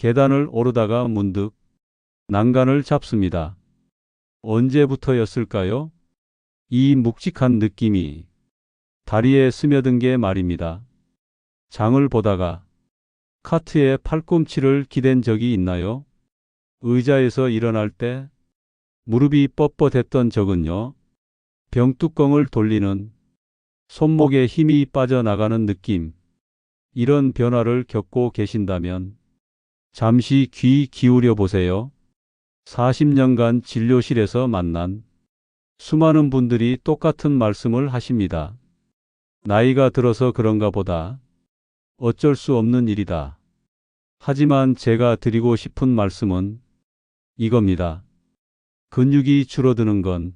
계단을 오르다가 문득 난간을 잡습니다. 언제부터였을까요? 이 묵직한 느낌이 다리에 스며든 게 말입니다. 장을 보다가 카트에 팔꿈치를 기댄 적이 있나요? 의자에서 일어날 때 무릎이 뻣뻣했던 적은요? 병뚜껑을 돌리는 손목에 힘이 빠져나가는 느낌. 이런 변화를 겪고 계신다면 잠시 귀 기울여 보세요. 40년간 진료실에서 만난 수많은 분들이 똑같은 말씀을 하십니다. 나이가 들어서 그런가 보다. 어쩔 수 없는 일이다. 하지만 제가 드리고 싶은 말씀은 이겁니다. 근육이 줄어드는 건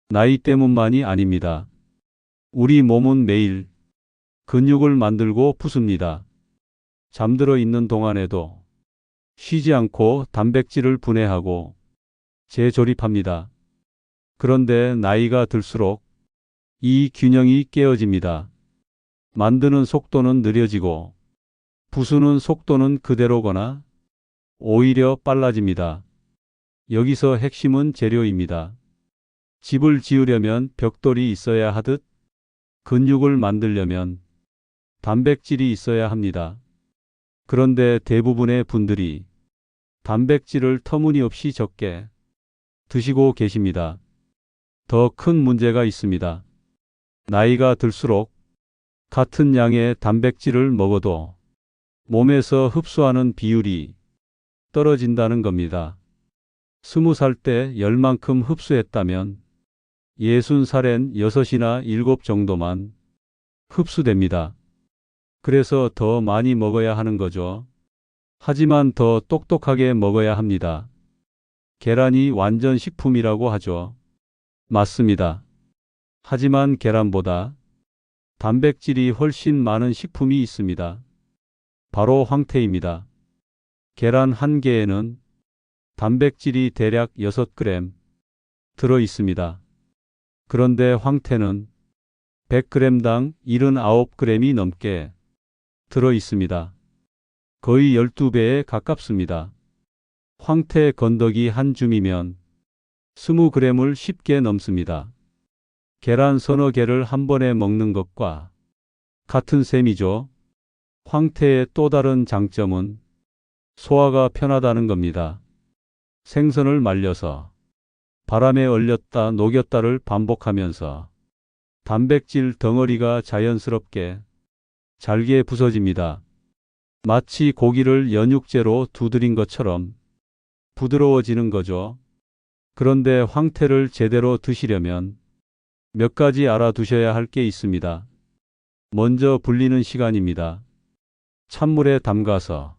나이 때문만이 아닙니다. 우리 몸은 매일 근육을 만들고 부숩니다. 잠들어 있는 동안에도 쉬지 않고 단백질을 분해하고 재조립합니다. 그런데 나이가 들수록 이 균형이 깨어집니다. 만드는 속도는 느려지고 부수는 속도는 그대로거나 오히려 빨라집니다. 여기서 핵심은 재료입니다. 집을 지으려면 벽돌이 있어야 하듯 근육을 만들려면 단백질이 있어야 합니다. 그런데 대부분의 분들이 단백질을 터무니없이 적게 드시고 계십니다. 더 큰 문제가 있습니다. 나이가 들수록 같은 양의 단백질을 먹어도 몸에서 흡수하는 비율이 떨어진다는 겁니다. 20살 때 10만큼 흡수했다면 60살엔 6이나 7 정도만 흡수됩니다. 그래서 더 많이 먹어야 하는 거죠. 하지만 더 똑똑하게 먹어야 합니다. 계란이 완전 식품이라고 하죠. 맞습니다. 하지만 계란보다 단백질이 훨씬 많은 식품이 있습니다. 바로 황태입니다. 계란 한 개에는 단백질이 대략 6g 들어 있습니다. 그런데 황태는 100g당 79g이 넘게 들어 있습니다. 거의 12배에 가깝습니다. 황태 건더기 한 줌이면 20g을 쉽게 넘습니다. 계란 서너 개를 한 번에 먹는 것과 같은 셈이죠. 황태의 또 다른 장점은 소화가 편하다는 겁니다. 생선을 말려서 바람에 얼렸다 녹였다를 반복하면서 단백질 덩어리가 자연스럽게 잘게 부서집니다. 마치 고기를 연육제로 두드린 것처럼 부드러워지는 거죠. 그런데 황태를 제대로 드시려면 몇 가지 알아두셔야 할 게 있습니다. 먼저 불리는 시간입니다. 찬물에 담가서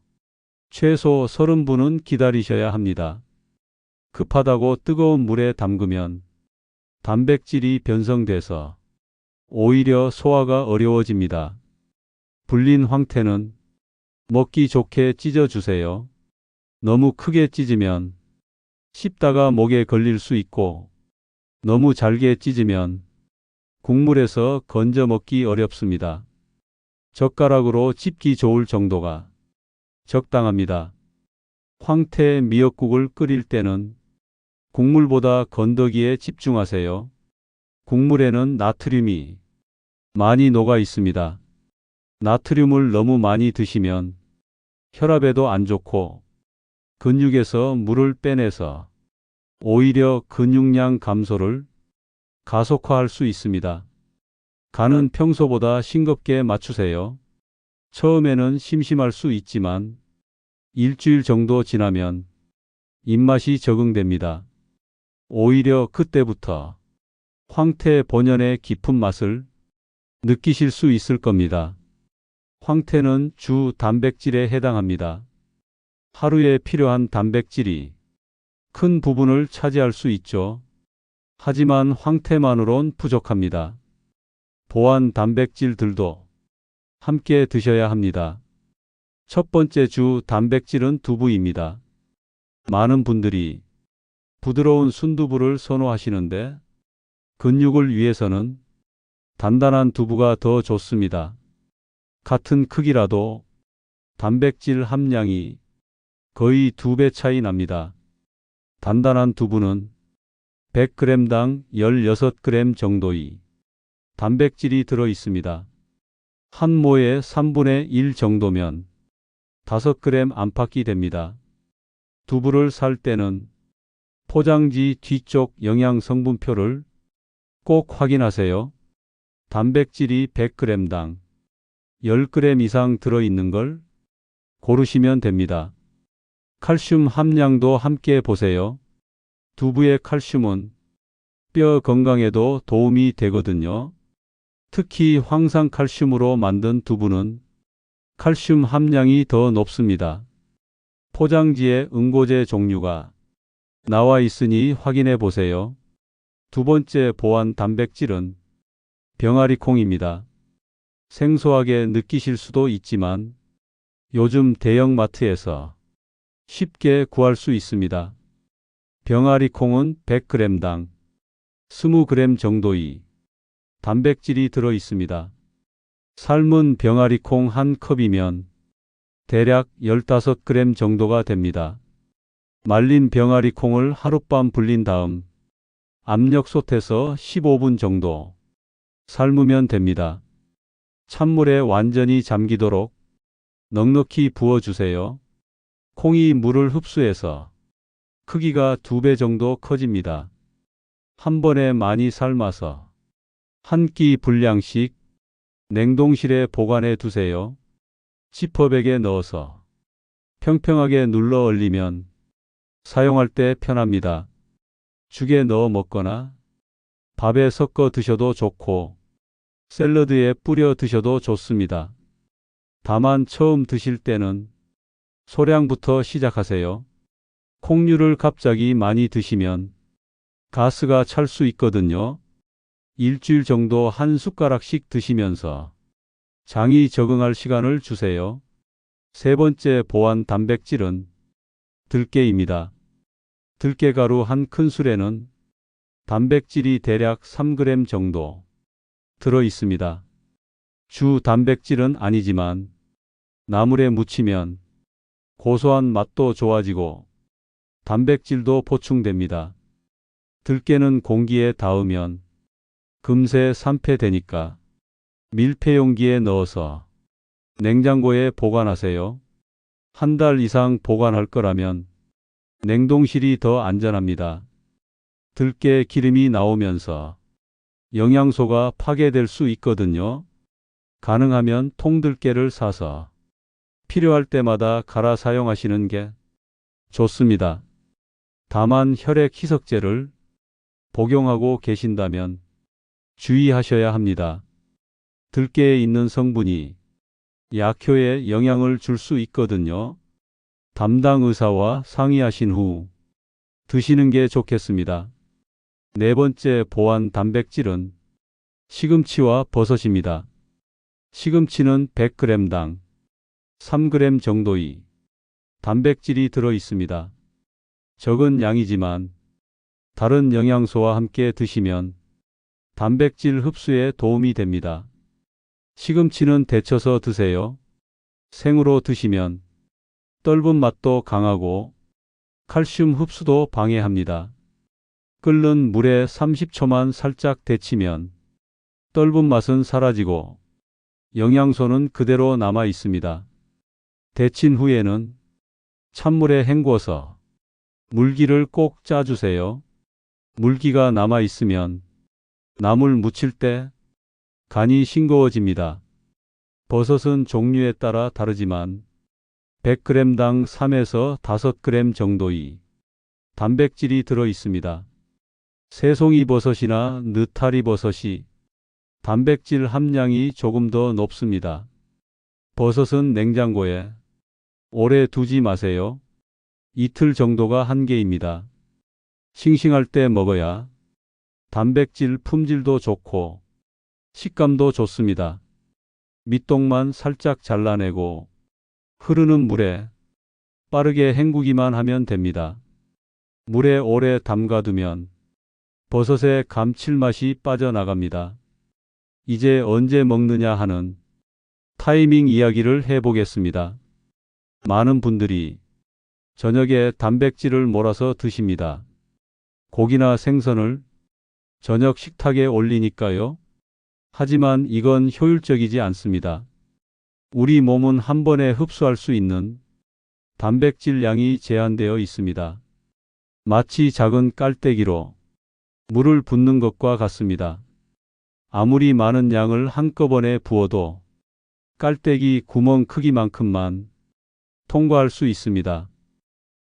최소 30분은 기다리셔야 합니다. 급하다고 뜨거운 물에 담그면 단백질이 변성돼서 오히려 소화가 어려워집니다. 불린 황태는 먹기 좋게 찢어주세요. 너무 크게 찢으면 씹다가 목에 걸릴 수 있고 너무 잘게 찢으면 국물에서 건져 먹기 어렵습니다. 젓가락으로 찝기 좋을 정도가 적당합니다. 황태 미역국을 끓일 때는 국물보다 건더기에 집중하세요. 국물에는 나트륨이 많이 녹아 있습니다. 나트륨을 너무 많이 드시면 혈압에도 안 좋고 근육에서 물을 빼내서 오히려 근육량 감소를 가속화할 수 있습니다. 간은 평소보다 싱겁게 맞추세요. 처음에는 심심할 수 있지만 일주일 정도 지나면 입맛이 적응됩니다. 오히려 그때부터 황태 본연의 깊은 맛을 느끼실 수 있을 겁니다. 황태는 주 단백질에 해당합니다. 하루에 필요한 단백질이 큰 부분을 차지할 수 있죠. 하지만 황태만으론 부족합니다. 보완 단백질들도 함께 드셔야 합니다. 첫 번째 주 단백질은 두부입니다. 많은 분들이 부드러운 순두부를 선호하시는데 근육을 위해서는 단단한 두부가 더 좋습니다. 같은 크기라도 단백질 함량이 거의 2배 차이 납니다. 단단한 두부는 100g당 16g 정도의 단백질이 들어 있습니다. 한 모의 3분의 1 정도면 5g 안팎이 됩니다. 두부를 살 때는 포장지 뒤쪽 영양 성분표를 꼭 확인하세요. 단백질이 100g당 10g 이상 들어있는 걸 고르시면 됩니다. 칼슘 함량도 함께 보세요. 두부의 칼슘은 뼈 건강에도 도움이 되거든요. 특히 황산칼슘으로 만든 두부는 칼슘 함량이 더 높습니다. 포장지에 응고제 종류가 나와 있으니 확인해 보세요. 두 번째 보완 단백질은 병아리콩입니다. 생소하게 느끼실 수도 있지만 요즘 대형마트에서 쉽게 구할 수 있습니다. 병아리콩은 100g당 20g 정도의 단백질이 들어 있습니다. 삶은 병아리콩 한 컵이면 대략 15g 정도가 됩니다. 말린 병아리콩을 하룻밤 불린 다음 압력솥에서 15분 정도 삶으면 됩니다. 찬물에 완전히 잠기도록 넉넉히 부어주세요. 콩이 물을 흡수해서 크기가 2배 정도 커집니다. 한 번에 많이 삶아서 한 끼 분량씩 냉동실에 보관해 두세요. 지퍼백에 넣어서 평평하게 눌러 얼리면 사용할 때 편합니다. 죽에 넣어 먹거나 밥에 섞어 드셔도 좋고 샐러드에 뿌려 드셔도 좋습니다. 다만 처음 드실 때는 소량부터 시작하세요. 콩류를 갑자기 많이 드시면 가스가 찰 수 있거든요. 일주일 정도 한 숟가락씩 드시면서 장이 적응할 시간을 주세요. 세 번째 보완 단백질은 들깨입니다. 들깨가루 한 큰술에는 단백질이 대략 3g 정도 들어 있습니다. 주 단백질은 아니지만 나물에 무치면 고소한 맛도 좋아지고 단백질도 보충됩니다. 들깨는 공기에 닿으면 금세 산패되니까 밀폐용기에 넣어서 냉장고에 보관하세요. 한 달 이상 보관할 거라면 냉동실이 더 안전합니다. 들깨 기름이 나오면서 영양소가 파괴될 수 있거든요. 가능하면 통들깨를 사서 필요할 때마다 갈아 사용하시는 게 좋습니다. 다만 혈액 희석제를 복용하고 계신다면 주의하셔야 합니다. 들깨에 있는 성분이 약효에 영향을 줄 수 있거든요. 담당 의사와 상의하신 후 드시는 게 좋겠습니다. 네 번째 보완 단백질은 시금치와 버섯입니다. 시금치는 100g당 3g 정도의 단백질이 들어 있습니다. 적은 양이지만 다른 영양소와 함께 드시면 단백질 흡수에 도움이 됩니다. 시금치는 데쳐서 드세요. 생으로 드시면 떫은 맛도 강하고 칼슘 흡수도 방해합니다. 끓는 물에 30초만 살짝 데치면 떫은 맛은 사라지고 영양소는 그대로 남아 있습니다. 데친 후에는 찬물에 헹궈서 물기를 꼭 짜주세요. 물기가 남아 있으면 나물 무칠 때 간이 싱거워집니다. 버섯은 종류에 따라 다르지만 100g당 3에서 5g 정도의 단백질이 들어 있습니다. 새송이 버섯이나 느타리 버섯이 단백질 함량이 조금 더 높습니다. 버섯은 냉장고에 오래 두지 마세요. 이틀 정도가 한계입니다. 싱싱할 때 먹어야 단백질 품질도 좋고 식감도 좋습니다. 밑동만 살짝 잘라내고 흐르는 물에 빠르게 헹구기만 하면 됩니다. 물에 오래 담가두면 버섯의 감칠맛이 빠져나갑니다. 이제 언제 먹느냐 하는 타이밍 이야기를 해보겠습니다. 많은 분들이 저녁에 단백질을 몰아서 드십니다. 고기나 생선을 저녁 식탁에 올리니까요. 하지만 이건 효율적이지 않습니다. 우리 몸은 한 번에 흡수할 수 있는 단백질 양이 제한되어 있습니다. 마치 작은 깔때기로 물을 붓는 것과 같습니다. 아무리 많은 양을 한꺼번에 부어도 깔때기 구멍 크기만큼만 통과할 수 있습니다.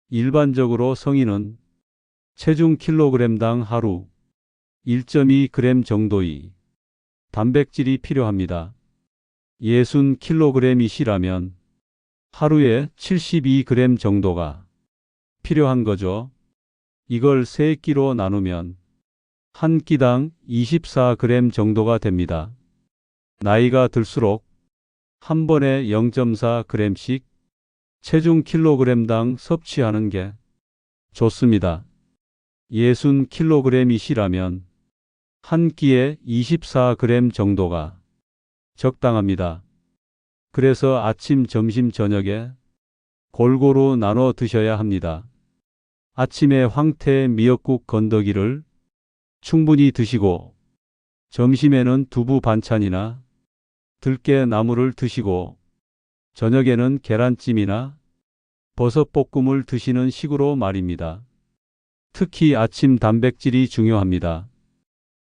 일반적으로 성인은 체중 킬로그램당 하루 1.2g 정도의 단백질이 필요합니다. 60kg이시라면 하루에 72g 정도가 필요한 거죠. 이걸 3끼로 나누면 한 끼당 24g 정도가 됩니다. 나이가 들수록 한 번에 0.4g씩 체중 킬로그램당 섭취하는 게 좋습니다. 60kg이시라면 한 끼에 24g 정도가 적당합니다. 그래서 아침, 점심, 저녁에 골고루 나눠 드셔야 합니다. 아침에 황태, 미역국, 건더기를 충분히 드시고 점심에는 두부 반찬이나 들깨나물을 드시고 저녁에는 계란찜이나 버섯볶음을 드시는 식으로 말입니다. 특히 아침 단백질이 중요합니다.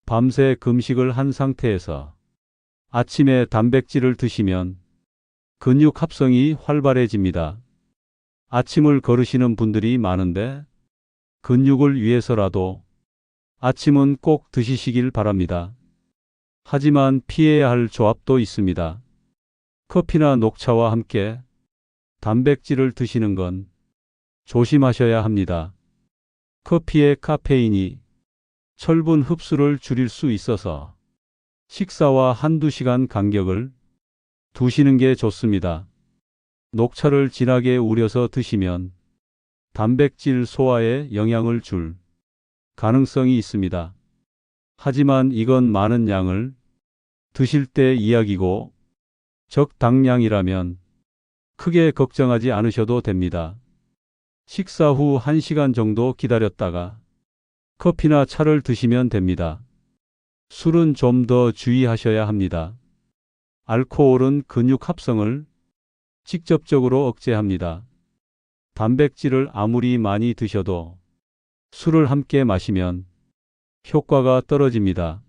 밤새 금식을 한 상태에서 아침에 단백질을 드시면 근육 합성이 활발해집니다. 아침을 거르시는 분들이 많은데 근육을 위해서라도 아침은 꼭 드시길 바랍니다. 하지만 피해야 할 조합도 있습니다. 커피나 녹차와 함께 단백질을 드시는 건 조심하셔야 합니다. 커피의 카페인이 철분 흡수를 줄일 수 있어서 식사와 한두 시간 간격을 두시는 게 좋습니다. 녹차를 진하게 우려서 드시면 단백질 소화에 영향을 줄 가능성이 있습니다. 하지만 이건 많은 양을 드실 때 이야기고 적당량이라면 크게 걱정하지 않으셔도 됩니다. 식사 후 1시간 정도 기다렸다가 커피나 차를 드시면 됩니다. 술은 좀 더 주의하셔야 합니다. 알코올은 근육 합성을 직접적으로 억제합니다. 단백질을 아무리 많이 드셔도 술을 함께 마시면 효과가 떨어집니다.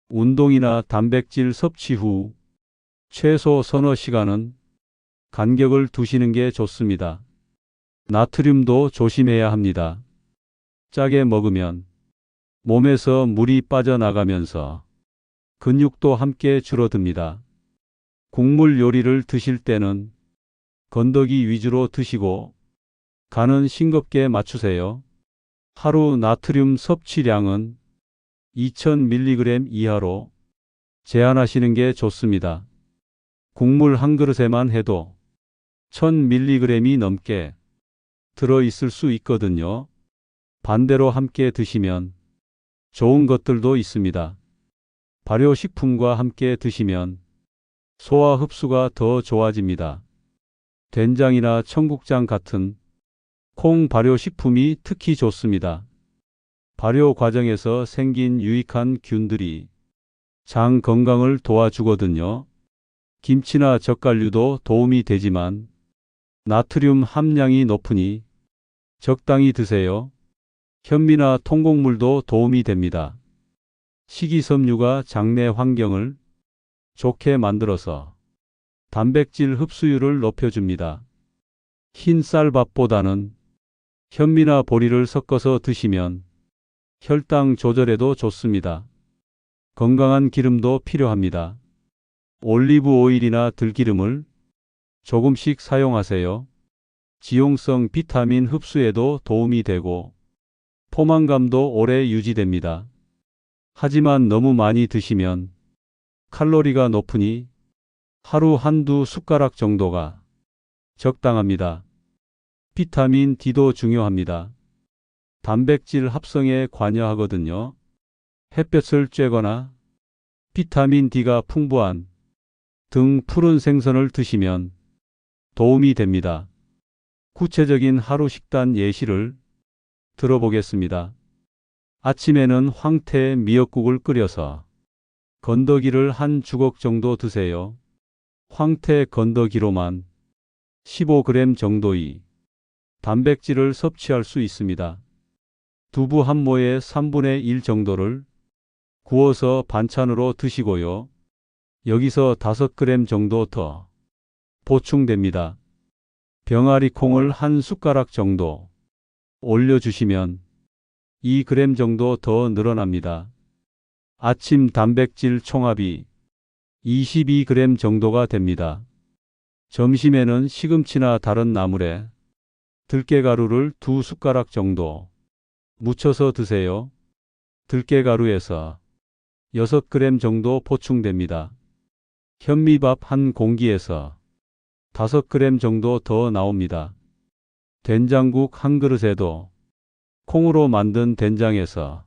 운동이나 단백질 섭취 후 최소 서너 시간은 간격을 두시는 게 좋습니다. 나트륨도 조심해야 합니다. 짜게 먹으면 몸에서 물이 빠져나가면서 근육도 함께 줄어듭니다. 국물 요리를 드실 때는 건더기 위주로 드시고 간은 싱겁게 맞추세요. 하루 나트륨 섭취량은 2000mg 이하로 제한하시는 게 좋습니다. 국물 한 그릇에만 해도 1000mg이 넘게 들어있을 수 있거든요. 반대로 함께 드시면 좋은 것들도 있습니다. 발효식품과 함께 드시면 소화 흡수가 더 좋아집니다. 된장이나 청국장 같은 콩 발효식품이 특히 좋습니다. 발효 과정에서 생긴 유익한 균들이 장 건강을 도와주거든요. 김치나 젓갈류도 도움이 되지만 나트륨 함량이 높으니 적당히 드세요. 현미나 통곡물도 도움이 됩니다. 식이섬유가 장내 환경을 좋게 만들어서 단백질 흡수율을 높여줍니다. 흰 쌀밥보다는 현미나 보리를 섞어서 드시면 혈당 조절에도 좋습니다. 건강한 기름도 필요합니다. 올리브 오일이나 들기름을 조금씩 사용하세요. 지용성 비타민 흡수에도 도움이 되고 포만감도 오래 유지됩니다. 하지만 너무 많이 드시면 칼로리가 높으니 하루 한두 숟가락 정도가 적당합니다. 비타민 D도 중요합니다. 단백질 합성에 관여하거든요. 햇볕을 쬐거나 비타민 D가 풍부한 등 푸른 생선을 드시면 도움이 됩니다. 구체적인 하루 식단 예시를 들어보겠습니다. 아침에는 황태 미역국을 끓여서 건더기를 한 주걱 정도 드세요. 황태 건더기로만 15g 정도의 단백질을 섭취할 수 있습니다. 두부 한 모의 3분의 1 정도를 구워서 반찬으로 드시고요. 여기서 5g 정도 더 보충됩니다. 병아리 콩을 한 숟가락 정도 올려주시면 2g 정도 더 늘어납니다. 아침 단백질 총합이 22g 정도가 됩니다. 점심에는 시금치나 다른 나물에 들깨가루를 2숟가락 정도 묻혀서 드세요. 들깨가루에서 6g 정도 보충됩니다. 현미밥 한 공기에서 5g 정도 더 나옵니다. 된장국 한 그릇에도 콩으로 만든 된장에서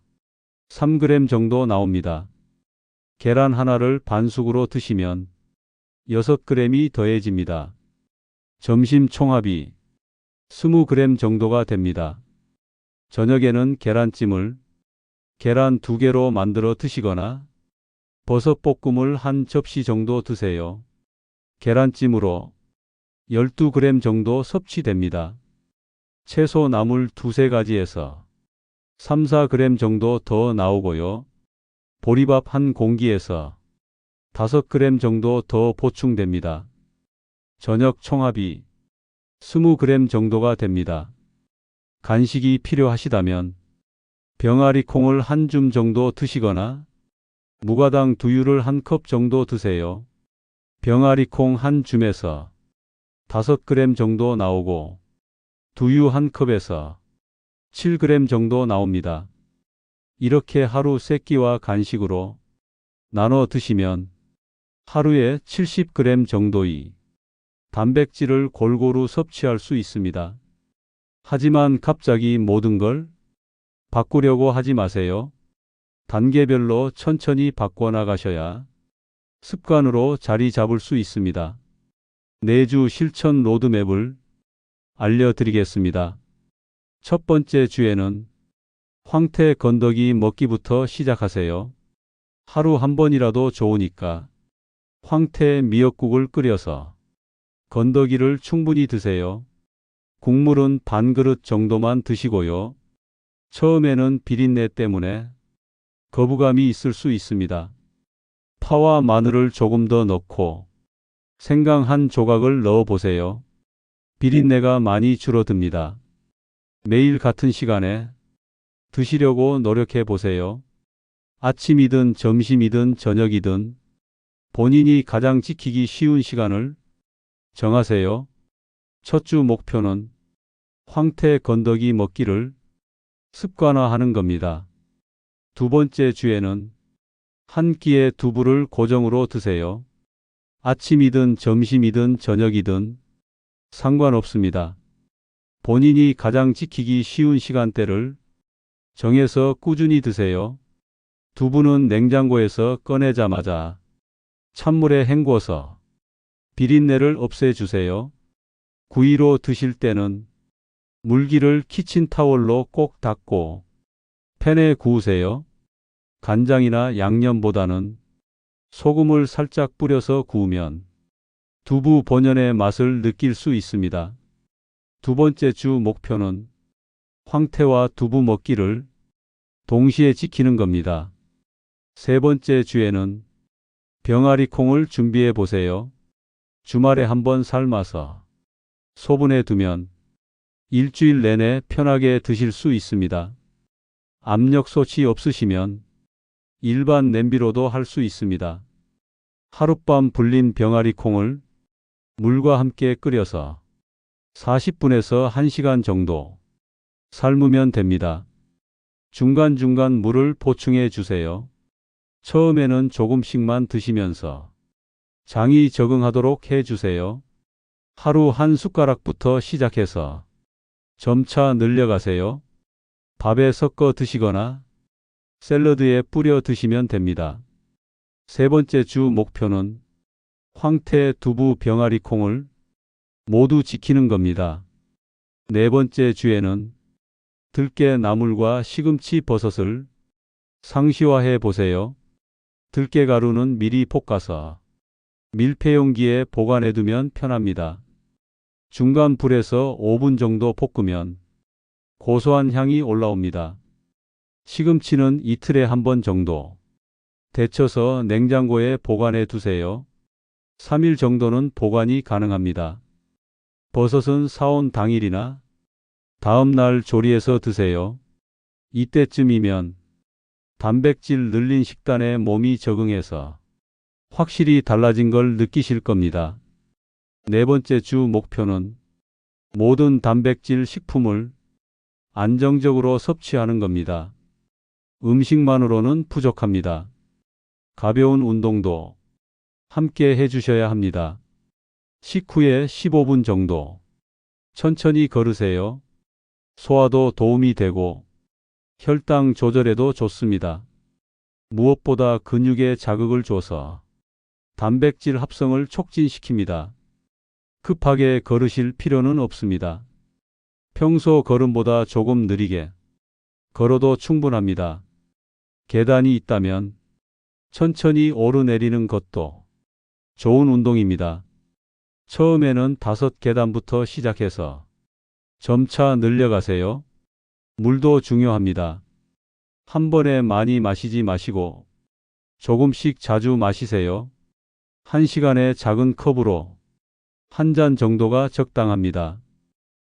3g 정도 나옵니다. 계란 하나를 반숙으로 드시면 6g이 더해집니다. 점심 총합이 20g 정도가 됩니다. 저녁에는 계란찜을 계란 2개로 만들어 드시거나 버섯볶음을 한 접시 정도 드세요. 계란찜으로 12g 정도 섭취됩니다. 채소 나물 2~3가지에서 3~4g 정도 더 나오고요. 보리밥 한 공기에서 5g 정도 더 보충됩니다. 저녁 총합이 20g 정도가 됩니다. 간식이 필요하시다면 병아리 콩을 한 줌 정도 드시거나 무가당 두유를 한 컵 정도 드세요. 병아리 콩 한 줌에서 5g 정도 나오고 두유 한 컵에서 7g 정도 나옵니다. 이렇게 하루 3끼와 간식으로 나눠 드시면 하루에 70g 정도의 단백질을 골고루 섭취할 수 있습니다. 하지만 갑자기 모든 걸 바꾸려고 하지 마세요. 단계별로 천천히 바꿔나가셔야 습관으로 자리 잡을 수 있습니다. 4주 실천 로드맵을 알려드리겠습니다. 첫 번째 주에는 황태 건더기 먹기부터 시작하세요. 하루 한 번이라도 좋으니까 황태 미역국을 끓여서 건더기를 충분히 드세요. 국물은 반 그릇 정도만 드시고요. 처음에는 비린내 때문에 거부감이 있을 수 있습니다. 파와 마늘을 조금 더 넣고 생강 한 조각을 넣어 보세요. 비린내가 많이 줄어듭니다. 매일 같은 시간에 드시려고 노력해 보세요. 아침이든 점심이든 저녁이든 본인이 가장 지키기 쉬운 시간을 정하세요. 첫 주 목표는 황태 건더기 먹기를 습관화하는 겁니다. 두 번째 주에는 한 끼에 두부를 고정으로 드세요. 아침이든 점심이든 저녁이든 상관없습니다. 본인이 가장 지키기 쉬운 시간대를 정해서 꾸준히 드세요. 두부는 냉장고에서 꺼내자마자 찬물에 헹궈서 비린내를 없애주세요. 구이로 드실 때는 물기를 키친타월로 꼭 닦고 팬에 구우세요. 간장이나 양념보다는 소금을 살짝 뿌려서 구우면 두부 본연의 맛을 느낄 수 있습니다. 두 번째 주 목표는 황태와 두부 먹기를 동시에 지키는 겁니다. 세 번째 주에는 병아리 콩을 준비해 보세요. 주말에 한번 삶아서 소분해 두면 일주일 내내 편하게 드실 수 있습니다. 압력솥이 없으시면 일반 냄비로도 할 수 있습니다. 하룻밤 불린 병아리 콩을 물과 함께 끓여서 40분에서 1시간 정도 삶으면 됩니다. 중간중간 물을 보충해 주세요. 처음에는 조금씩만 드시면서 장이 적응하도록 해 주세요. 하루 한 숟가락부터 시작해서 점차 늘려가세요. 밥에 섞어 드시거나 샐러드에 뿌려 드시면 됩니다. 세 번째 주 목표는 황태, 두부, 병아리 콩을 모두 지키는 겁니다. 네 번째 주에는 들깨 나물과 시금치 버섯을 상시화해 보세요. 들깨 가루는 미리 볶아서 밀폐용기에 보관해 두면 편합니다. 중간 불에서 5분 정도 볶으면 고소한 향이 올라옵니다. 시금치는 이틀에 한 번 정도 데쳐서 냉장고에 보관해 두세요. 3일 정도는 보관이 가능합니다. 버섯은 사온 당일이나 다음 날 조리해서 드세요. 이때쯤이면 단백질 늘린 식단에 몸이 적응해서 확실히 달라진 걸 느끼실 겁니다. 네 번째 주 목표는 모든 단백질 식품을 안정적으로 섭취하는 겁니다. 음식만으로는 부족합니다. 가벼운 운동도 함께 해주셔야 합니다. 식후에 15분 정도 천천히 걸으세요. 소화도 도움이 되고 혈당 조절에도 좋습니다. 무엇보다 근육에 자극을 줘서 단백질 합성을 촉진시킵니다. 급하게 걸으실 필요는 없습니다. 평소 걸음보다 조금 느리게 걸어도 충분합니다. 계단이 있다면 천천히 오르내리는 것도 좋은 운동입니다. 처음에는 5계단부터 시작해서 점차 늘려가세요. 물도 중요합니다. 한 번에 많이 마시지 마시고 조금씩 자주 마시세요. 1시간에 작은 컵으로 한 잔 정도가 적당합니다.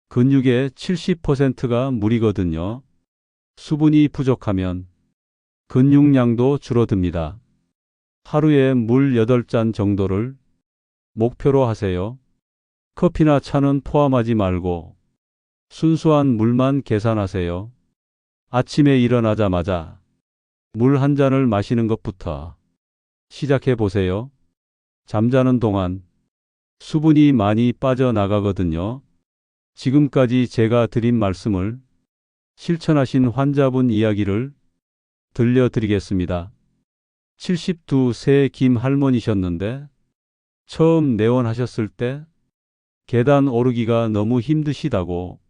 근육의 70%가 물이거든요. 수분이 부족하면 근육량도 줄어듭니다. 하루에 물 8잔 정도를 목표로 하세요. 커피나 차는 포함하지 말고 순수한 물만 계산하세요. 아침에 일어나자마자 물 한 잔을 마시는 것부터 시작해 보세요. 잠자는 동안 수분이 많이 빠져나가거든요. 지금까지 제가 드린 말씀을 실천하신 환자분 이야기를 들려드리겠습니다. 72세 김 할머니셨는데 처음 내원하셨을 때 계단 오르기가 너무 힘드시다고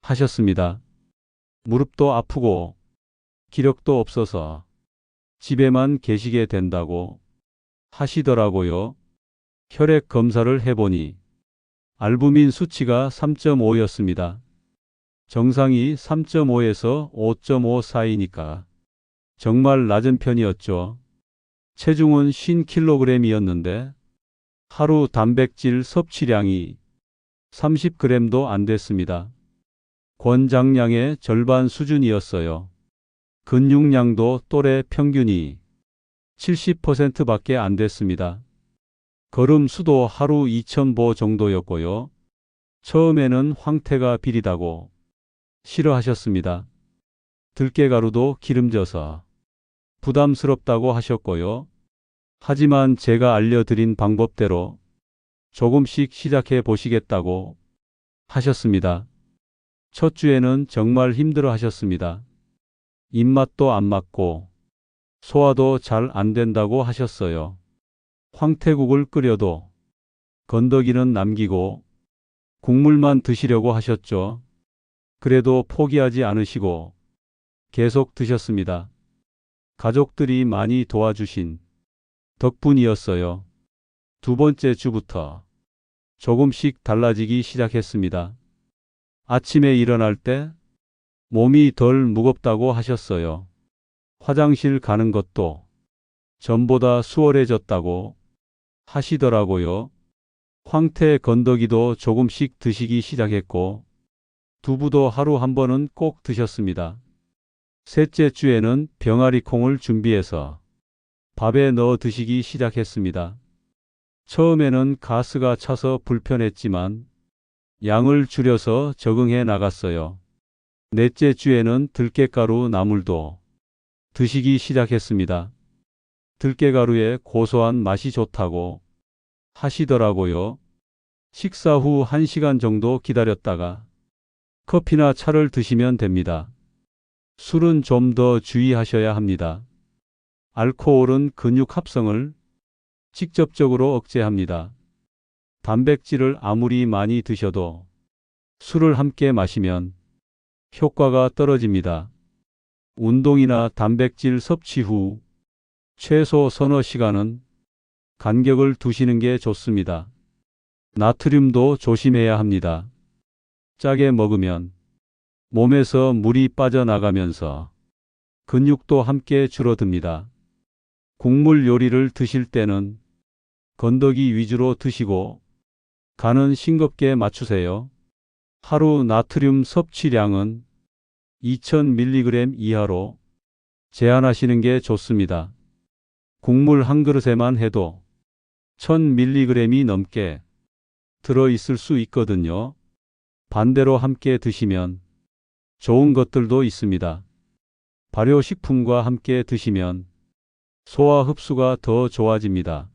하셨습니다. 무릎도 아프고 기력도 없어서 집에만 계시게 된다고 하시더라고요. 혈액 검사를 해보니 알부민 수치가 3.5였습니다. 정상이 3.5에서 5.5 사이니까 정말 낮은 편이었죠. 체중은 50kg이었는데 하루 단백질 섭취량이 30g도 안 됐습니다. 권장량의 절반 수준이었어요. 근육량도 또래 평균이 70%밖에 안 됐습니다. 걸음 수도 하루 2,000보 정도였고요. 처음에는 황태가 비리다고 싫어하셨습니다. 들깨가루도 기름져서 부담스럽다고 하셨고요. 하지만 제가 알려드린 방법대로 조금씩 시작해 보시겠다고 하셨습니다. 첫 주에는 정말 힘들어 하셨습니다. 입맛도 안 맞고 소화도 잘 안 된다고 하셨어요. 황태국을 끓여도 건더기는 남기고 국물만 드시려고 하셨죠. 그래도 포기하지 않으시고 계속 드셨습니다. 가족들이 많이 도와주신 덕분이었어요. 두 번째 주부터 조금씩 달라지기 시작했습니다. 아침에 일어날 때 몸이 덜 무겁다고 하셨어요. 화장실 가는 것도 전보다 수월해졌다고 하시더라고요. 황태 건더기도 조금씩 드시기 시작했고 두부도 하루 한 번은 꼭 드셨습니다. 셋째 주에는 병아리 콩을 준비해서 밥에 넣어 드시기 시작했습니다. 처음에는 가스가 차서 불편했지만 양을 줄여서 적응해 나갔어요. 넷째 주에는 들깨가루 나물도 드시기 시작했습니다. 들깨가루의 고소한 맛이 좋다고 하시더라고요. 식사 후 1시간 정도 기다렸다가 커피나 차를 드시면 됩니다. 술은 좀 더 주의하셔야 합니다. 알코올은 근육 합성을 직접적으로 억제합니다. 단백질을 아무리 많이 드셔도 술을 함께 마시면 효과가 떨어집니다. 운동이나 단백질 섭취 후 최소 서너 시간은 간격을 두시는 게 좋습니다. 나트륨도 조심해야 합니다. 짜게 먹으면 몸에서 물이 빠져나가면서 근육도 함께 줄어듭니다. 국물 요리를 드실 때는 건더기 위주로 드시고 간은 싱겁게 맞추세요. 하루 나트륨 섭취량은 2000mg 이하로 제한하시는 게 좋습니다. 국물 한 그릇에만 해도 1000mg이 넘게 들어있을 수 있거든요. 반대로 함께 드시면 좋은 것들도 있습니다. 발효식품과 함께 드시면 소화 흡수가 더 좋아집니다.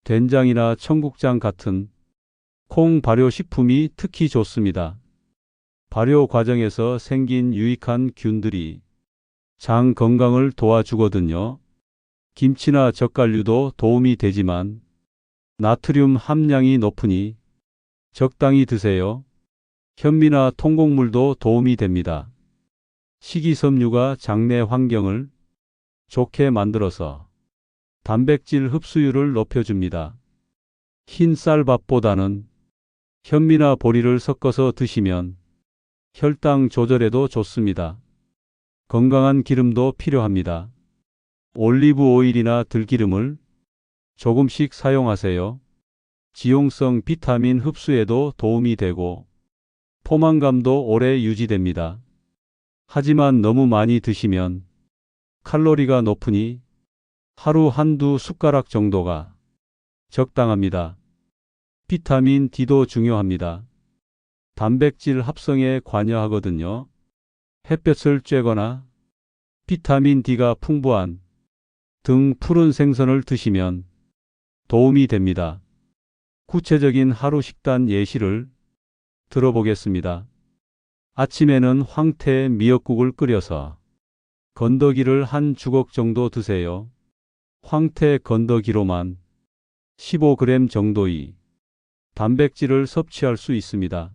된장이나 청국장 같은 콩 발효식품이 특히 좋습니다. 발효 과정에서 생긴 유익한 균들이 장 건강을 도와주거든요. 김치나 젓갈류도 도움이 되지만 나트륨 함량이 높으니 적당히 드세요. 현미나 통곡물도 도움이 됩니다. 식이섬유가 장내 환경을 좋게 만들어서 단백질 흡수율을 높여줍니다. 흰 쌀밥보다는 현미나 보리를 섞어서 드시면 혈당 조절에도 좋습니다. 건강한 기름도 필요합니다. 올리브 오일이나 들기름을 조금씩 사용하세요. 지용성 비타민 흡수에도 도움이 되고 포만감도 오래 유지됩니다. 하지만 너무 많이 드시면 칼로리가 높으니 하루 한두 숟가락 정도가 적당합니다. 비타민 D도 중요합니다. 단백질 합성에 관여하거든요. 햇볕을 쬐거나 비타민 D가 풍부한 등 푸른 생선을 드시면 도움이 됩니다. 구체적인 하루 식단 예시를 들어보겠습니다. 아침에는 황태 미역국을 끓여서 건더기를 한 주걱 정도 드세요. 황태 건더기로만 15g 정도의 단백질을 섭취할 수 있습니다.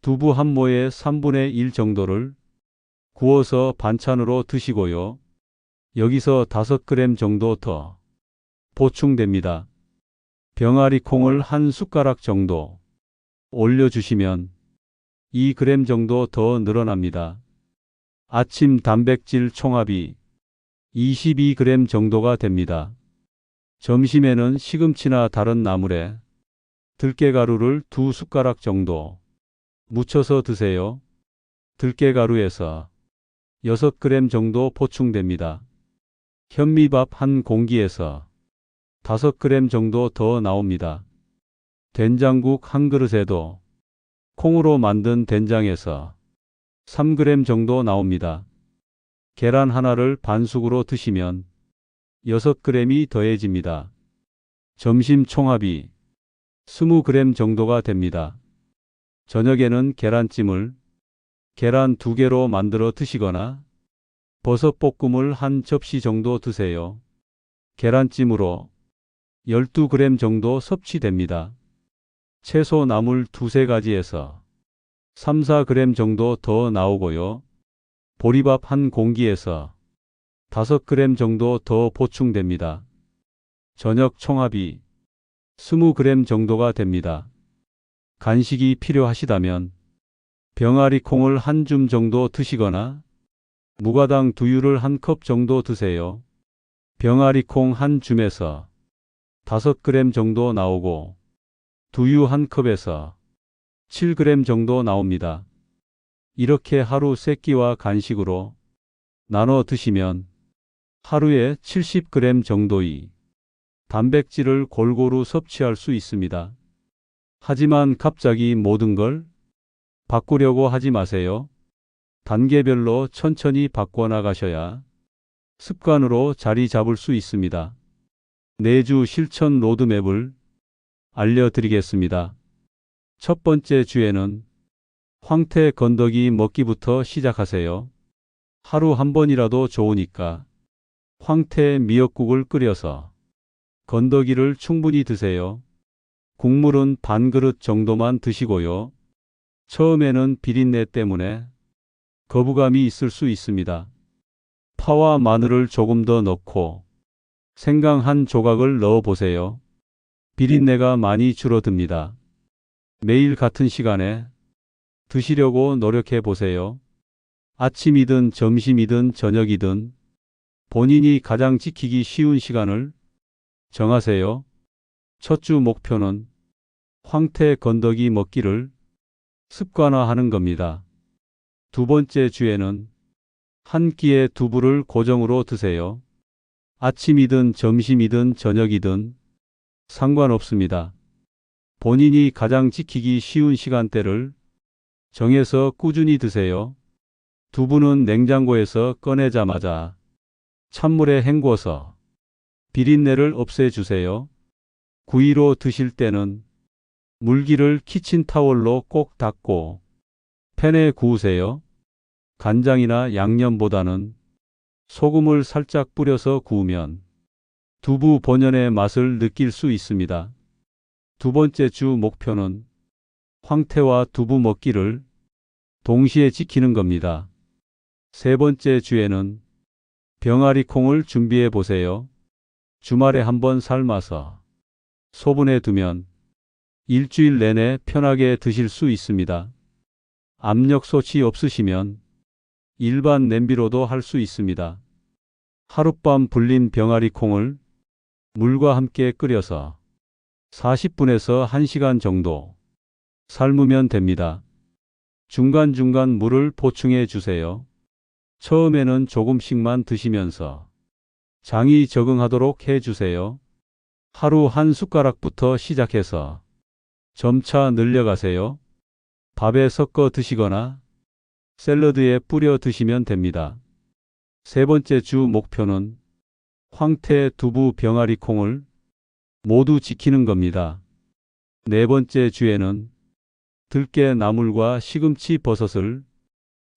두부 한 모의 3분의 1 정도를 구워서 반찬으로 드시고요. 여기서 5g 정도 더 보충됩니다. 병아리 콩을 한 숟가락 정도 올려주시면 2g 정도 더 늘어납니다. 아침 단백질 총합이 22g 정도가 됩니다. 점심에는 시금치나 다른 나물에 들깨가루를 2숟가락 정도 묻혀서 드세요. 들깨가루에서 6g 정도 보충됩니다. 현미밥 한 공기에서 5g 정도 더 나옵니다. 된장국 한 그릇에도 콩으로 만든 된장에서 3g 정도 나옵니다. 계란 하나를 반숙으로 드시면 6g이 더해집니다. 점심 총합이 20g 정도가 됩니다. 저녁에는 계란찜을 계란 2개로 만들어 드시거나 버섯볶음을 한 접시 정도 드세요. 계란찜으로 12g 정도 섭취됩니다. 채소 나물 2-3가지에서 3-4g 정도 더 나오고요. 보리밥 한 공기에서 5g 정도 더 보충됩니다. 저녁 총합이 20g 정도가 됩니다. 간식이 필요하시다면 병아리 콩을 한 줌 정도 드시거나 무가당 두유를 한 컵 정도 드세요. 병아리 콩 한 줌에서 5g 정도 나오고 두유 한 컵에서 7g 정도 나옵니다. 이렇게 하루 3끼와 간식으로 나눠 드시면 하루에 70g 정도의 단백질을 골고루 섭취할 수 있습니다. 하지만 갑자기 모든 걸 바꾸려고 하지 마세요. 단계별로 천천히 바꿔나가셔야 습관으로 자리 잡을 수 있습니다. 4주 실천 로드맵을 알려드리겠습니다. 첫 번째 주에는 황태 건더기 먹기부터 시작하세요. 하루 한 번이라도 좋으니까 황태 미역국을 끓여서 건더기를 충분히 드세요. 국물은 반 그릇 정도만 드시고요. 처음에는 비린내 때문에 거부감이 있을 수 있습니다. 파와 마늘을 조금 더 넣고 생강 한 조각을 넣어 보세요. 비린내가 많이 줄어듭니다. 매일 같은 시간에 드시려고 노력해 보세요. 아침이든 점심이든 저녁이든 본인이 가장 지키기 쉬운 시간을 정하세요. 첫 주 목표는 황태 건더기 먹기를 습관화하는 겁니다. 두 번째 주에는 한 끼에 두부를 고정으로 드세요. 아침이든 점심이든 저녁이든 상관없습니다. 본인이 가장 지키기 쉬운 시간대를 정해서 꾸준히 드세요. 두부는 냉장고에서 꺼내자마자 찬물에 헹궈서 비린내를 없애주세요. 구이로 드실 때는 물기를 키친타월로 꼭 닦고 팬에 구우세요. 간장이나 양념보다는 소금을 살짝 뿌려서 구우면 두부 본연의 맛을 느낄 수 있습니다. 두 번째 주 목표는 황태와 두부 먹기를 동시에 지키는 겁니다. 세 번째 주에는 병아리 콩을 준비해 보세요. 주말에 한번 삶아서 소분해 두면 일주일 내내 편하게 드실 수 있습니다. 압력솥이 없으시면 일반 냄비로도 할 수 있습니다. 하룻밤 불린 병아리 콩을 물과 함께 끓여서 40분에서 1시간 정도 삶으면 됩니다. 중간중간 물을 보충해 주세요. 처음에는 조금씩만 드시면서 장이 적응하도록 해 주세요. 하루 한 숟가락부터 시작해서 점차 늘려가세요. 밥에 섞어 드시거나 샐러드에 뿌려 드시면 됩니다. 세 번째 주 목표는 황태, 두부, 병아리 콩을 모두 지키는 겁니다. 네 번째 주에는 들깨 나물과 시금치 버섯을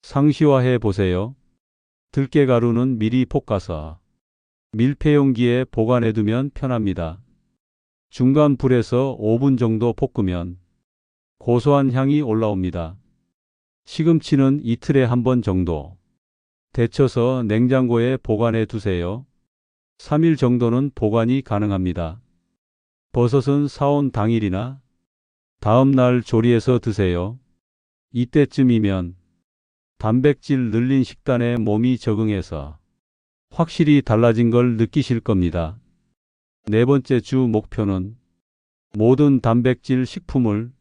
상시화해 보세요. 들깨 가루는 미리 볶아서 밀폐용기에 보관해 두면 편합니다. 중간 불에서 5분 정도 볶으면 고소한 향이 올라옵니다. 시금치는 이틀에 한 번 정도 데쳐서 냉장고에 보관해 두세요. 3일 정도는 보관이 가능합니다. 버섯은 사온 당일이나 다음 날 조리해서 드세요. 이때쯤이면 단백질 늘린 식단에 몸이 적응해서 확실히 달라진 걸 느끼실 겁니다. 네 번째 주 목표는 모든 단백질 식품을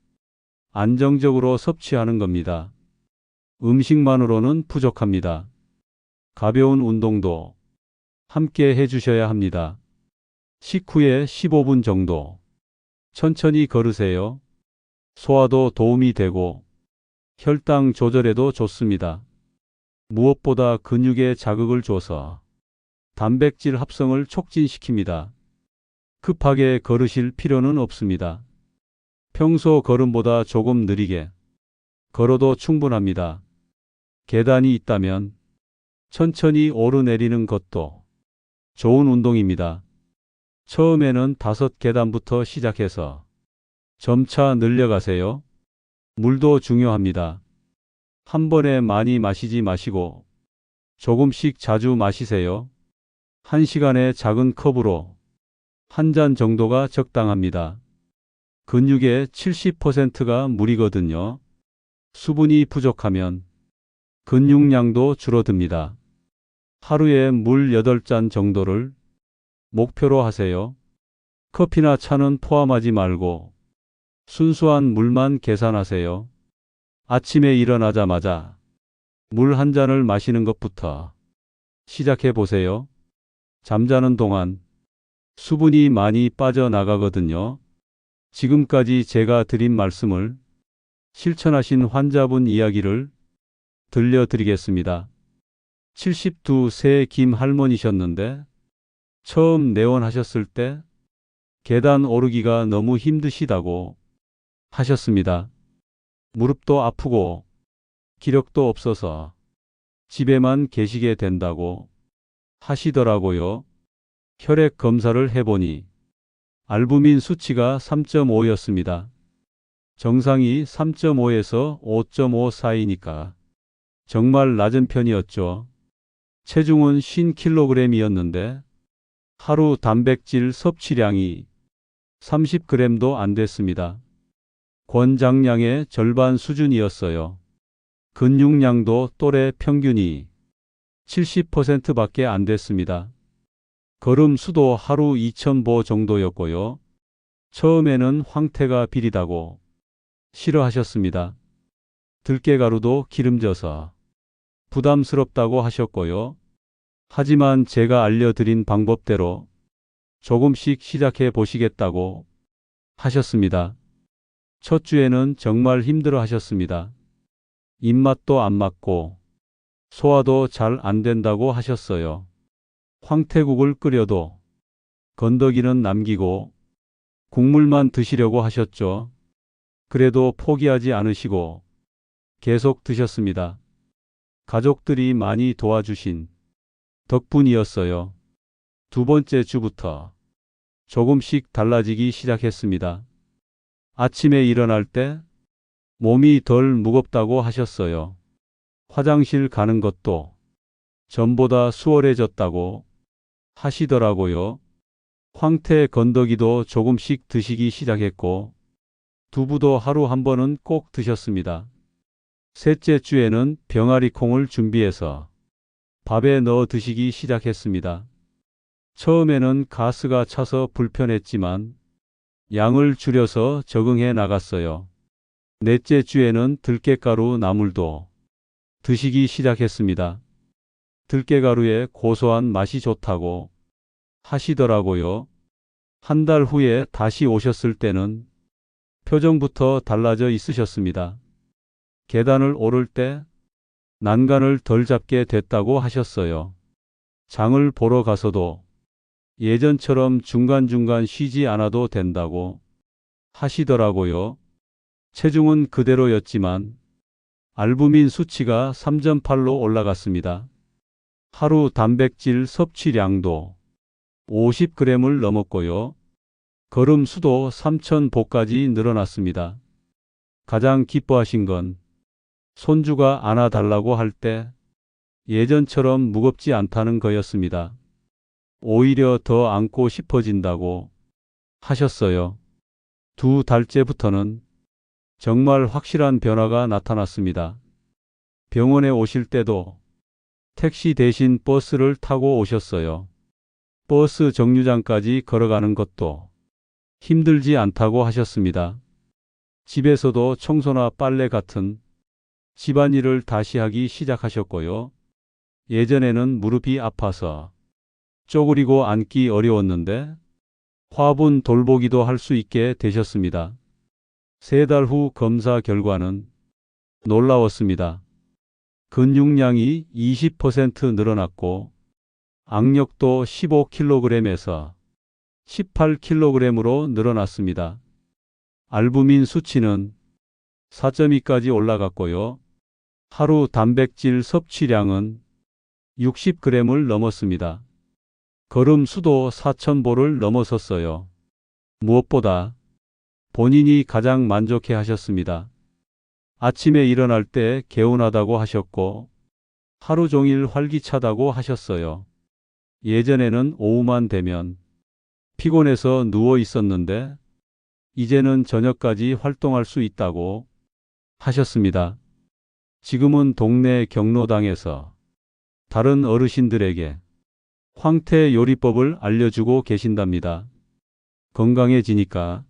안정적으로 섭취하는 겁니다. 음식만으로는 부족합니다. 가벼운 운동도 함께 해주셔야 합니다. 식후에 15분 정도 천천히 걸으세요. 소화도 도움이 되고 혈당 조절에도 좋습니다. 무엇보다 근육에 자극을 줘서 단백질 합성을 촉진시킵니다. 급하게 걸으실 필요는 없습니다. 평소 걸음보다 조금 느리게 걸어도 충분합니다. 계단이 있다면 천천히 오르내리는 것도 좋은 운동입니다. 처음에는 5계단부터 시작해서 점차 늘려가세요. 물도 중요합니다. 한 번에 많이 마시지 마시고 조금씩 자주 마시세요. 1시간에 작은 컵으로 한 잔 정도가 적당합니다. 근육의 70%가 물이거든요. 수분이 부족하면 근육량도 줄어듭니다. 하루에 물 8잔 정도를 목표로 하세요. 커피나 차는 포함하지 말고 순수한 물만 계산하세요. 아침에 일어나자마자 물 한 잔을 마시는 것부터 시작해 보세요. 잠자는 동안 수분이 많이 빠져나가거든요. 지금까지 제가 드린 말씀을 실천하신 환자분 이야기를 들려드리겠습니다. 72세 김 할머니셨는데 처음 내원하셨을 때 계단 오르기가 너무 힘드시다고 하셨습니다. 무릎도 아프고 기력도 없어서 집에만 계시게 된다고 하시더라고요. 혈액 검사를 해보니 알부민 수치가 3.5였습니다. 정상이 3.5에서 5.5 사이니까 정말 낮은 편이었죠. 체중은 50kg이었는데 하루 단백질 섭취량이 30g도 안 됐습니다. 권장량의 절반 수준이었어요. 근육량도 또래 평균이 70%밖에 안 됐습니다. 걸음 수도 하루 2000보 정도였고요. 처음에는 황태가 비리다고 싫어하셨습니다. 들깨가루도 기름져서 부담스럽다고 하셨고요. 하지만 제가 알려드린 방법대로 조금씩 시작해 보시겠다고 하셨습니다. 첫 주에는 정말 힘들어 하셨습니다. 입맛도 안 맞고 소화도 잘 안 된다고 하셨어요. 황태국을 끓여도 건더기는 남기고 국물만 드시려고 하셨죠. 그래도 포기하지 않으시고 계속 드셨습니다. 가족들이 많이 도와주신 덕분이었어요. 두 번째 주부터 조금씩 달라지기 시작했습니다. 아침에 일어날 때 몸이 덜 무겁다고 하셨어요. 화장실 가는 것도 전보다 수월해졌다고 하시더라고요. 황태 건더기도 조금씩 드시기 시작했고 두부도 하루 한 번은 꼭 드셨습니다. 셋째 주에는 병아리 콩을 준비해서 밥에 넣어 드시기 시작했습니다. 처음에는 가스가 차서 불편했지만 양을 줄여서 적응해 나갔어요. 넷째 주에는 들깨가루 나물도 드시기 시작했습니다. 들깨가루의 고소한 맛이 좋다고 하시더라고요. 한 달 후에 다시 오셨을 때는 표정부터 달라져 있으셨습니다. 계단을 오를 때 난간을 덜 잡게 됐다고 하셨어요. 장을 보러 가서도 예전처럼 중간중간 쉬지 않아도 된다고 하시더라고요. 체중은 그대로였지만 알부민 수치가 3.8로 올라갔습니다. 하루 단백질 섭취량도 50g을 넘었고요. 걸음 수도 3000보까지 늘어났습니다. 가장 기뻐하신 건 손주가 안아달라고 할 때 예전처럼 무겁지 않다는 거였습니다. 오히려 더 안고 싶어진다고 하셨어요. 두 달째부터는 정말 확실한 변화가 나타났습니다. 병원에 오실 때도 택시 대신 버스를 타고 오셨어요. 버스 정류장까지 걸어가는 것도 힘들지 않다고 하셨습니다. 집에서도 청소나 빨래 같은 집안일을 다시 하기 시작하셨고요. 예전에는 무릎이 아파서 쪼그리고 앉기 어려웠는데 화분 돌보기도 할 수 있게 되셨습니다. 3달 후 검사 결과는 놀라웠습니다. 근육량이 20% 늘어났고 악력도 15kg에서 18kg으로 늘어났습니다. 알부민 수치는 4.2까지 올라갔고요. 하루 단백질 섭취량은 60g을 넘었습니다. 걸음 수도 4000보를 넘어섰어요. 무엇보다 본인이 가장 만족해 하셨습니다. 아침에 일어날 때 개운하다고 하셨고 하루 종일 활기차다고 하셨어요. 예전에는 오후만 되면 피곤해서 누워 있었는데 이제는 저녁까지 활동할 수 있다고 하셨습니다. 지금은 동네 경로당에서 다른 어르신들에게 황태 요리법을 알려주고 계신답니다. 건강해지니까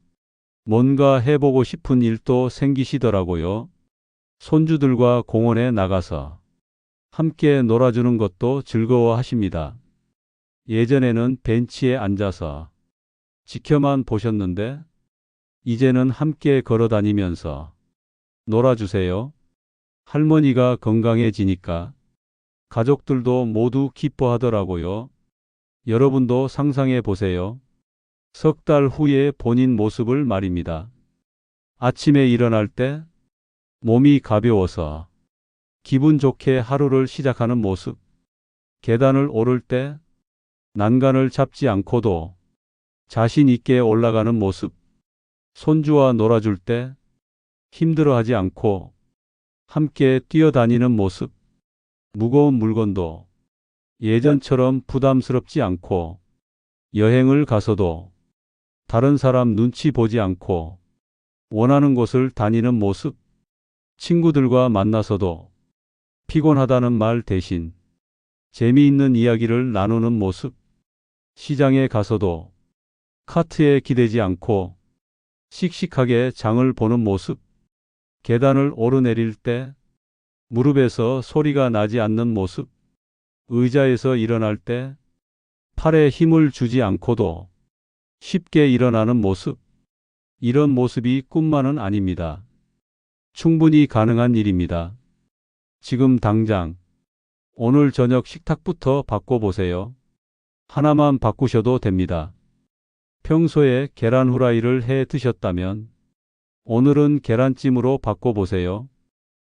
뭔가 해보고 싶은 일도 생기시더라고요. 손주들과 공원에 나가서 함께 놀아주는 것도 즐거워하십니다. 예전에는 벤치에 앉아서 지켜만 보셨는데 이제는 함께 걸어다니면서 놀아주세요. 할머니가 건강해지니까 가족들도 모두 기뻐하더라고요. 여러분도 상상해 보세요. 3달 후의 본인 모습을 말입니다. 아침에 일어날 때 몸이 가벼워서 기분 좋게 하루를 시작하는 모습. 계단을 오를 때 난간을 잡지 않고도 자신 있게 올라가는 모습. 손주와 놀아줄 때 힘들어하지 않고 함께 뛰어다니는 모습, 무거운 물건도 예전처럼 부담스럽지 않고 여행을 가서도 다른 사람 눈치 보지 않고 원하는 곳을 다니는 모습, 친구들과 만나서도 피곤하다는 말 대신 재미있는 이야기를 나누는 모습, 시장에 가서도 카트에 기대지 않고 씩씩하게 장을 보는 모습, 계단을 오르내릴 때 무릎에서 소리가 나지 않는 모습, 의자에서 일어날 때 팔에 힘을 주지 않고도 쉽게 일어나는 모습, 이런 모습이 꿈만은 아닙니다. 충분히 가능한 일입니다. 지금 당장 오늘 저녁 식탁부터 바꿔보세요. 하나만 바꾸셔도 됩니다. 평소에 계란 후라이를 해 드셨다면 오늘은 계란찜으로 바꿔보세요.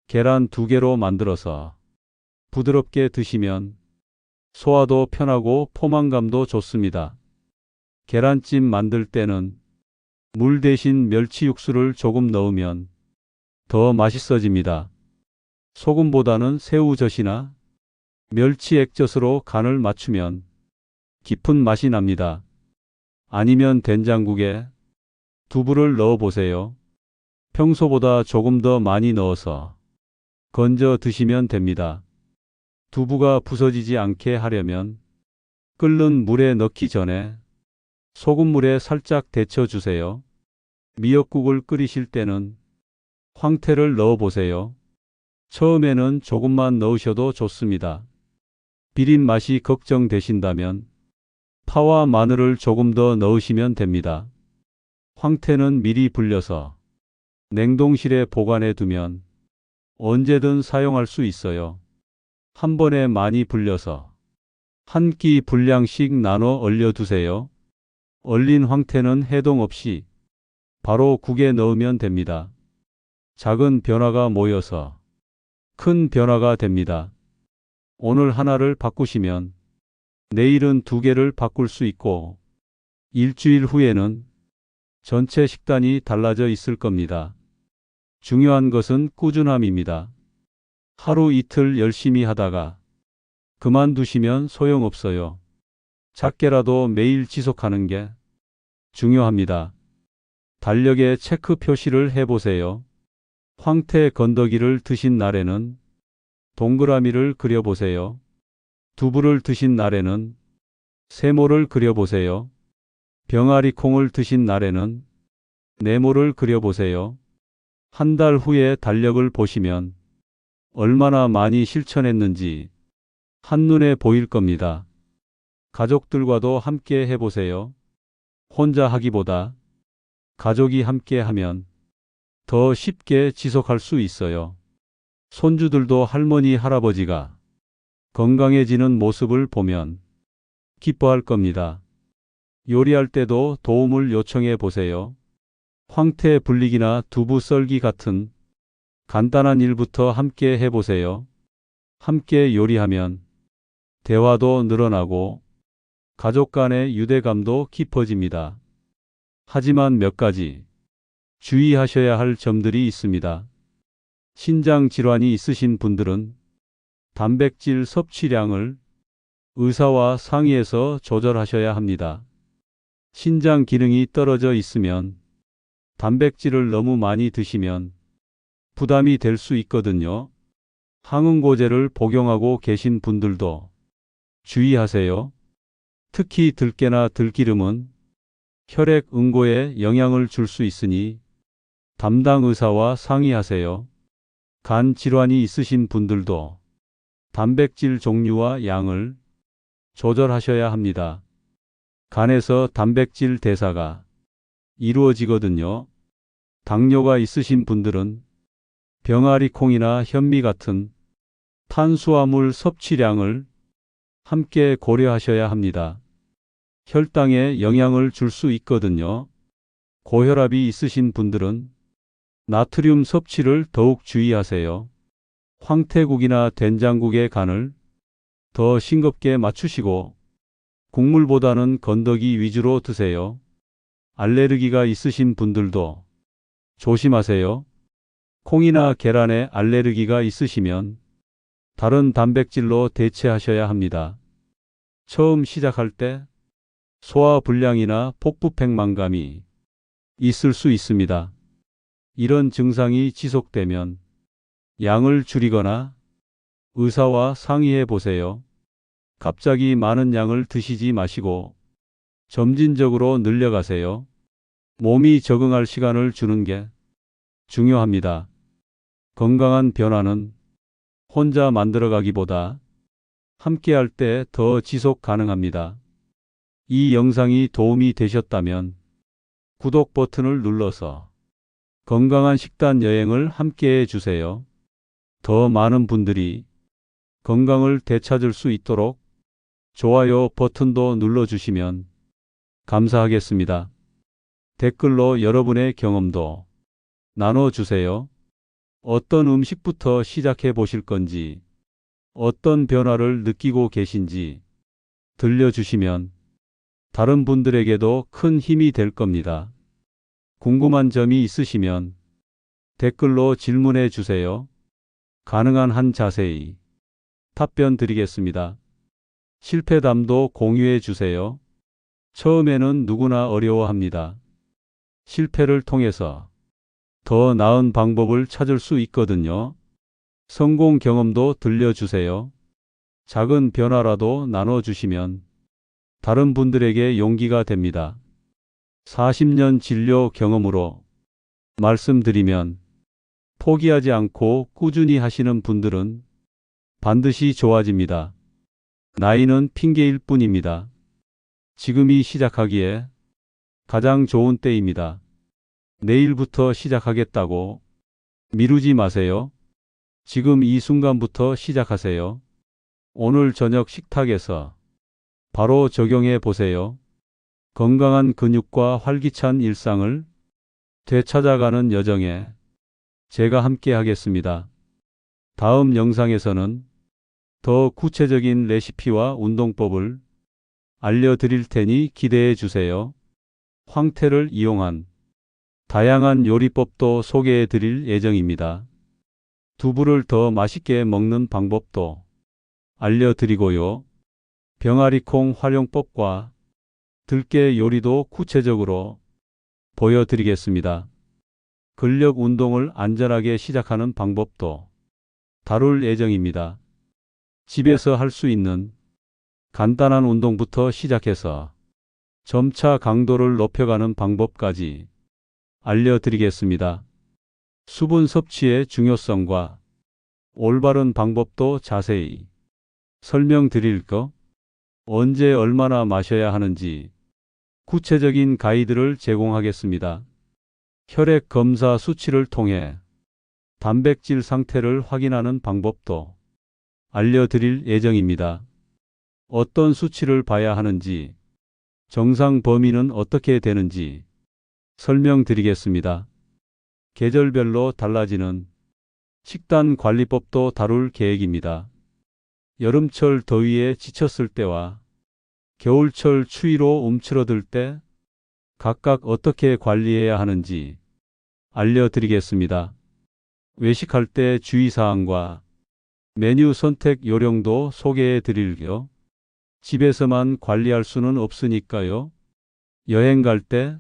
계란 2개로 만들어서 부드럽게 드시면 소화도 편하고 포만감도 좋습니다. 계란찜 만들 때는 물 대신 멸치 육수를 조금 넣으면 더 맛있어집니다. 소금보다는 새우젓이나 멸치 액젓으로 간을 맞추면 깊은 맛이 납니다. 아니면 된장국에 두부를 넣어 보세요. 평소보다 조금 더 많이 넣어서 건져 드시면 됩니다. 두부가 부서지지 않게 하려면 끓는 물에 넣기 전에 소금물에 살짝 데쳐 주세요. 미역국을 끓이실 때는 황태를 넣어 보세요. 처음에는 조금만 넣으셔도 좋습니다. 비린 맛이 걱정되신다면 파와 마늘을 조금 더 넣으시면 됩니다. 황태는 미리 불려서 냉동실에 보관해 두면 언제든 사용할 수 있어요. 한 번에 많이 불려서 한 끼 분량씩 나눠 얼려 두세요. 얼린 황태는 해동 없이 바로 국에 넣으면 됩니다. 작은 변화가 모여서 큰 변화가 됩니다. 오늘 하나를 바꾸시면 내일은 2개를 바꿀 수 있고 일주일 후에는 전체 식단이 달라져 있을 겁니다. 중요한 것은 꾸준함입니다. 하루 이틀 열심히 하다가 그만두시면 소용없어요. 작게라도 매일 지속하는 게 중요합니다. 달력에 체크 표시를 해보세요. 황태 건더기를 드신 날에는 동그라미를 그려보세요. 두부를 드신 날에는 세모를 그려보세요. 병아리 콩을 드신 날에는 네모를 그려보세요. 한 달 후에 달력을 보시면 얼마나 많이 실천했는지 한눈에 보일 겁니다. 가족들과도 함께 해보세요. 혼자 하기보다 가족이 함께 하면 더 쉽게 지속할 수 있어요. 손주들도 할머니, 할아버지가 건강해지는 모습을 보면 기뻐할 겁니다. 요리할 때도 도움을 요청해 보세요. 황태 불리기나 두부 썰기 같은 간단한 일부터 함께 해보세요. 함께 요리하면 대화도 늘어나고 가족 간의 유대감도 깊어집니다. 하지만 몇 가지 주의하셔야 할 점들이 있습니다. 신장 질환이 있으신 분들은 단백질 섭취량을 의사와 상의해서 조절하셔야 합니다. 신장 기능이 떨어져 있으면 단백질을 너무 많이 드시면 부담이 될 수 있거든요. 항응고제를 복용하고 계신 분들도 주의하세요. 특히 들깨나 들기름은 혈액 응고에 영향을 줄 수 있으니 담당 의사와 상의하세요. 간 질환이 있으신 분들도 단백질 종류와 양을 조절하셔야 합니다. 간에서 단백질 대사가 이루어지거든요. 당뇨가 있으신 분들은 병아리 콩이나 현미 같은 탄수화물 섭취량을 함께 고려하셔야 합니다. 혈당에 영향을 줄 수 있거든요. 고혈압이 있으신 분들은 나트륨 섭취를 더욱 주의하세요. 황태국이나 된장국의 간을 더 싱겁게 맞추시고 국물보다는 건더기 위주로 드세요. 알레르기가 있으신 분들도 조심하세요. 콩이나 계란에 알레르기가 있으시면 다른 단백질로 대체하셔야 합니다. 처음 시작할 때 소화불량이나 복부팽만감이 있을 수 있습니다. 이런 증상이 지속되면 양을 줄이거나 의사와 상의해 보세요. 갑자기 많은 양을 드시지 마시고 점진적으로 늘려가세요. 몸이 적응할 시간을 주는 게 중요합니다. 건강한 변화는 혼자 만들어가기보다 함께할 때 더 지속 가능합니다. 이 영상이 도움이 되셨다면 구독 버튼을 눌러서 건강한 식단 여행을 함께해 주세요. 더 많은 분들이 건강을 되찾을 수 있도록 좋아요 버튼도 눌러주시면 감사하겠습니다. 댓글로 여러분의 경험도 나눠주세요. 어떤 음식부터 시작해 보실 건지, 어떤 변화를 느끼고 계신지 들려주시면 다른 분들에게도 큰 힘이 될 겁니다. 궁금한 점이 있으시면 댓글로 질문해 주세요. 가능한 한 자세히 답변 드리겠습니다. 실패담도 공유해 주세요. 처음에는 누구나 어려워합니다. 실패를 통해서 더 나은 방법을 찾을 수 있거든요. 성공 경험도 들려주세요. 작은 변화라도 나눠주시면 다른 분들에게 용기가 됩니다. 40년 진료 경험으로 말씀드리면 포기하지 않고 꾸준히 하시는 분들은 반드시 좋아집니다. 나이는 핑계일 뿐입니다. 지금이 시작하기에 가장 좋은 때입니다. 내일부터 시작하겠다고 미루지 마세요. 지금 이 순간부터 시작하세요. 오늘 저녁 식탁에서 바로 적용해 보세요. 건강한 근육과 활기찬 일상을 되찾아가는 여정에 제가 함께 하겠습니다. 다음 영상에서는 더 구체적인 레시피와 운동법을 알려드릴 테니 기대해 주세요. 황태를 이용한 다양한 요리법도 소개해 드릴 예정입니다. 두부를 더 맛있게 먹는 방법도 알려드리고요. 병아리콩 활용법과 들깨 요리도 구체적으로 보여드리겠습니다. 근력 운동을 안전하게 시작하는 방법도 다룰 예정입니다. 집에서 할 수 있는 간단한 운동부터 시작해서 점차 강도를 높여가는 방법까지 알려드리겠습니다. 수분 섭취의 중요성과 올바른 방법도 자세히 설명드릴 거, 언제 얼마나 마셔야 하는지 구체적인 가이드를 제공하겠습니다. 혈액 검사 수치를 통해 단백질 상태를 확인하는 방법도 알려드릴 예정입니다. 어떤 수치를 봐야 하는지, 정상 범위는 어떻게 되는지 설명드리겠습니다. 계절별로 달라지는 식단 관리법도 다룰 계획입니다. 여름철 더위에 지쳤을 때와 겨울철 추위로 움츠러들 때 각각 어떻게 관리해야 하는지 알려드리겠습니다. 외식할 때 주의사항과 메뉴 선택 요령도 소개해 드릴게요. 집에서만 관리할 수는 없으니까요. 여행 갈 때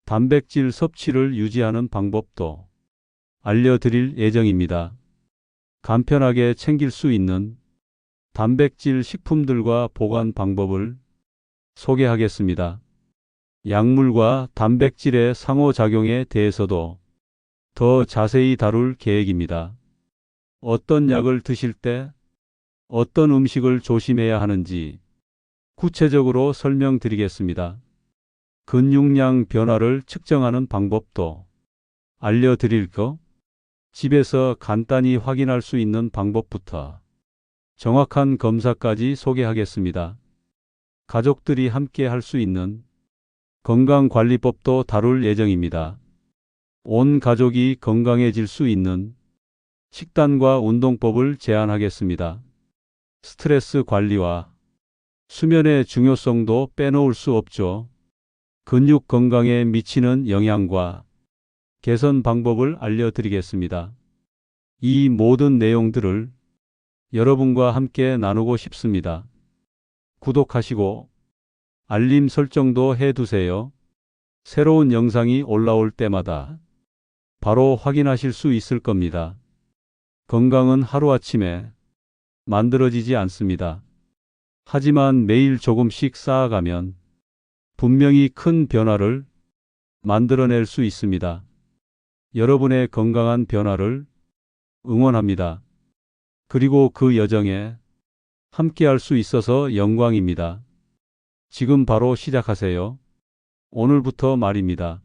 단백질 섭취를 유지하는 방법도 알려드릴 예정입니다. 간편하게 챙길 수 있는 단백질 식품들과 보관 방법을 소개하겠습니다. 약물과 단백질의 상호작용에 대해서도 더 자세히 다룰 계획입니다. 어떤 약을 드실 때 어떤 음식을 조심해야 하는지 구체적으로 설명드리겠습니다. 근육량 변화를 측정하는 방법도 알려드릴 거, 집에서 간단히 확인할 수 있는 방법부터 정확한 검사까지 소개하겠습니다. 가족들이 함께 할 수 있는 건강관리법도 다룰 예정입니다. 온 가족이 건강해질 수 있는 식단과 운동법을 제안하겠습니다. 스트레스 관리와 수면의 중요성도 빼놓을 수 없죠. 근육 건강에 미치는 영향과 개선 방법을 알려드리겠습니다. 이 모든 내용들을 여러분과 함께 나누고 싶습니다. 구독하시고 알림 설정도 해두세요. 새로운 영상이 올라올 때마다 바로 확인하실 수 있을 겁니다. 건강은 하루아침에 만들어지지 않습니다. 하지만 매일 조금씩 쌓아가면 분명히 큰 변화를 만들어낼 수 있습니다. 여러분의 건강한 변화를 응원합니다. 그리고 그 여정에 함께할 수 있어서 영광입니다. 지금 바로 시작하세요. 오늘부터 말입니다.